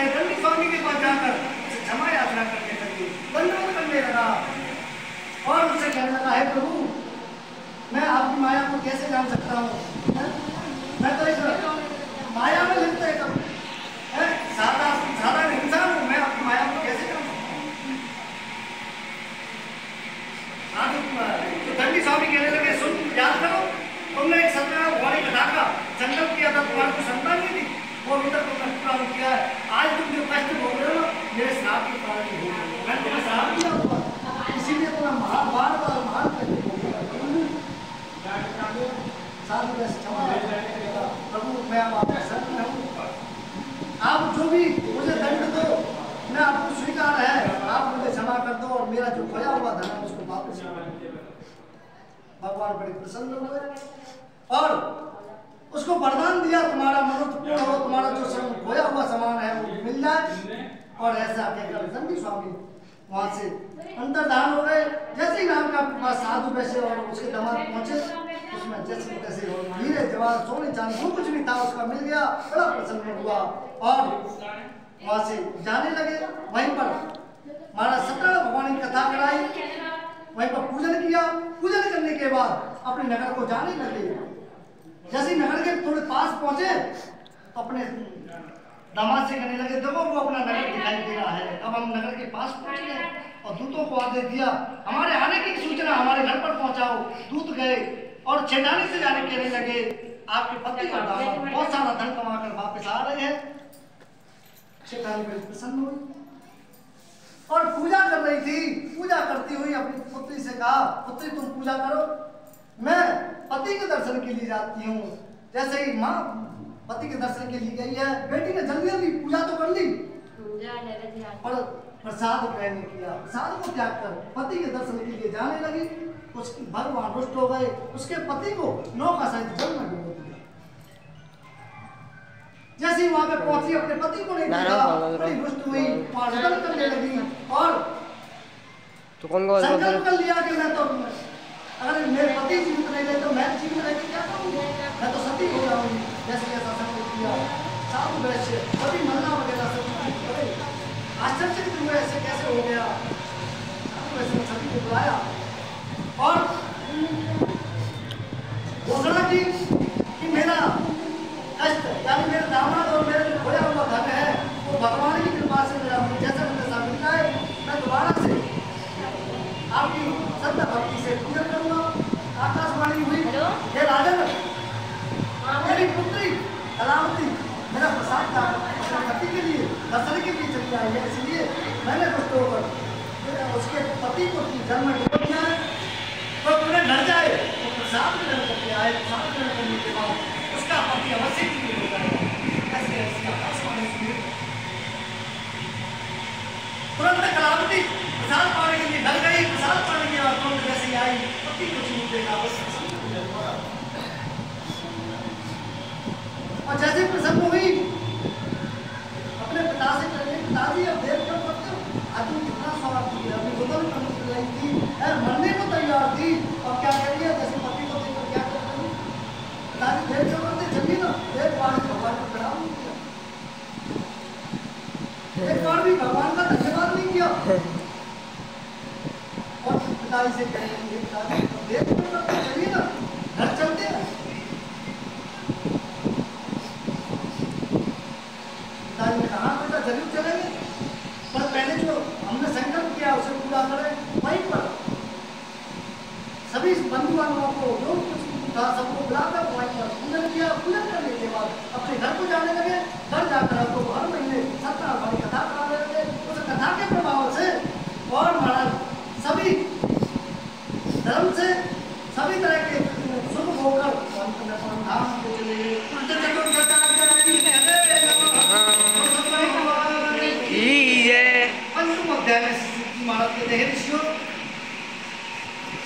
गए, दंडी स्वामी के पास जाकर उसे क्षमा याचना करने लगे, दंडवत करने लगा और उससे कहने लगा, हे प्रभु, मैं आपकी माया को कैसे जान सकता हूँ? मैं तो एक माया में लिप्त है, साधारण इंसान हूँ, मैं आपकी माया को कैसे जान सकता हूँ? तो दंडी स्वामी कहने लगे, सुन, याद करो, तुमने एक सत्यनारायण भगवान की कथा का संकल्प किया था, तुम्हारी को संतान नहीं थी, वो अभी तक तुमने पूरा नहीं किया है। आज तुम जो कष्ट भोग रहे हो ना, मेरे श्राप के कारण भोग रहे हो। मैं तुम्हें श्राप दिया हुआ, इसीलिए तुम्हें महान बार बार महान करके भोग रहा हूं। साधु वैसे क्षमा प्रभु, मैं अब आपका शरण हूँ, आप जो भी मुझे दंड दो, मैं आपको स्वीकार है, आप मुझे क्षमा कर दो और मेरा जो खोया हुआ धन है उसको वापस। भगवान बड़े प्रसन्न हुए और उसको वरदान दिया, तुम्हारा मनोरथ पूर्ण हो, तुम्हारा जो खोया हुआ सामान है वो मिल जाए। और ऐसा कहकर दंडी स्वामी वहां से अंतर्धान हो गए। जैसे ही राम का पास साधु वैसे और उसके दामाद पहुंचे, उसमें जैसे तैसे हीरे जवाहर सोने चांदी जो कुछ भी था उसका मिल गया, बड़ा प्रसन्न हुआ और वहां से जाने लगे। वहीं पर महाराज सत्यनारायण भगवान की कथा कराई, वहीं पर पूजन किया। पूजन करने के बाद अपने नगर को जाने लगे। जैसे ही नगर के थोड़े पास पहुंचे तो अपने दामाद से कहने लगे, देखो वो अपना नगर दिखाई दे रहा है। अब हम नगर के पास पहुंच गए और दूतों को आदेश दिया, हमारे आने की सूचना हमारे घर पर पहुंचाओ। दूत गए और छेड़ानी से जाने कहने लगे, आपके पति और दामाद बहुत सारा धन कमा कर वापस आ रहे हैं। छेड़ानी बड़ी प्रसन्न हुई और पूजा कर रही थी। पूजा करती हुई अपनी पुत्री से कहा, पुत्री तुम पूजा करो, मैं पति के दर्शन के लिए जाती हूँ। जैसे ही माँ पति के दर्शन के लिए गई है, बेटी ने जल्दी जल्दी पूजा तो कर ली पर प्रसाद ग्रहण नहीं किया। प्रसाद को त्याग कर पति के दर्शन के लिए जाने लगी। उसकी भगवान रुष्ट हो गए, उसके पति को नौका सहित जल में डुबो दिया। जैसे ही वहां पे पहुंची, अपने पति को नहीं देखा, बड़ी रुष्ट हुई, प्रार्थना करने लगी और संकल्प कर लिया कि मैं तो अगर मेरे पति जीवित नहीं रहे तो मैं जीवित रह के क्या करूँगी, मैं तो सती हो जाऊंगी। जैसे जैसा संकल्प किया, साधु वैश्य सभी मरना वगैरह सब आश्चर्य हुए, ऐसे कैसे हो गया। साधु वैश्य सभी को बुलाया और घोषणा की कि मेरा कष्ट यानी मेरे दामाद और मेरे जो खोया हुआ धन है वो भगवान की कृपा से मेरा जैसा वैसा मिल जाए, मैं दोबारा से आपकी श्रद्धा भक्ति से पूजन करूंगा। आकाशवाणी हुई, हे राजन, मेरी पुत्री कलावती मेरा प्रसाद था अपने पति के लिए दर्शन के लिए चली आई है, इसलिए मैंने रुष्ट होकर उसके पति को जन्म डुबो दिया है। तो तुम्हें डर जाए तो प्रसाद ग्रहण करके आए। प्रसाद ग्रहण करने के बाद उसका पति अवश्य ही हो जाएगा। ऐसे ऐसी आकाशवाणी सुनी। तुरंत कलावती प्रसाद पाने के लिए डर गई। प्रसाद पाने के बाद तुरंत जैसे आई, पति को छू देगा और जैसे प्रसन्न हुई अपने पिता से कहने, पिताजी अब देर क्यों करते हो, आदमी कितना स्वार्थी है, अपनी गुदन करने के लिए थी, मरने को तैयार थी और क्या कह रही है, जैसे पति को देखकर क्या कर रही है, पिताजी देर क्यों करते, चलिए ना। एक बार भगवान को प्रणाम नहीं किया, एक बार भी भगवान का धन्यवाद नहीं किया और पिताजी से कहने लगे, पिताजी देर क्यों करते, चलिए ना, घर चलते हैं। कहा बेटा जरूर चलेंगे, पर पहले जो हमने संकल्प किया उसे पूरा करें। वहीं पर सभी बंधु बांधवों को जो कुछ था सबको बुलाकर वहीं पर पूजन किया। पूजन करने के बाद अपने घर को जाने लगे। घर जाकर तो हर महीने सत्यनारायण वाली कथा करा रहे थे। उस कथा के प्रभाव से और महाराज सभी धर्म से सभी तरह के सुख होकर धाम को चले गए।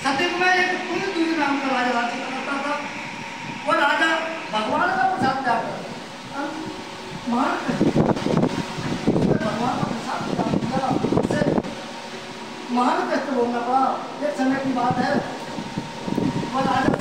सत्ययुग में एक कुंदुदुरी नाम का राजा राज्य करता था। वो राजा भगवान का प्रसाद जाकर भगवान का प्रसाद महान कष्ट भोगना पड़ा। एक समय की बात है, वो राजा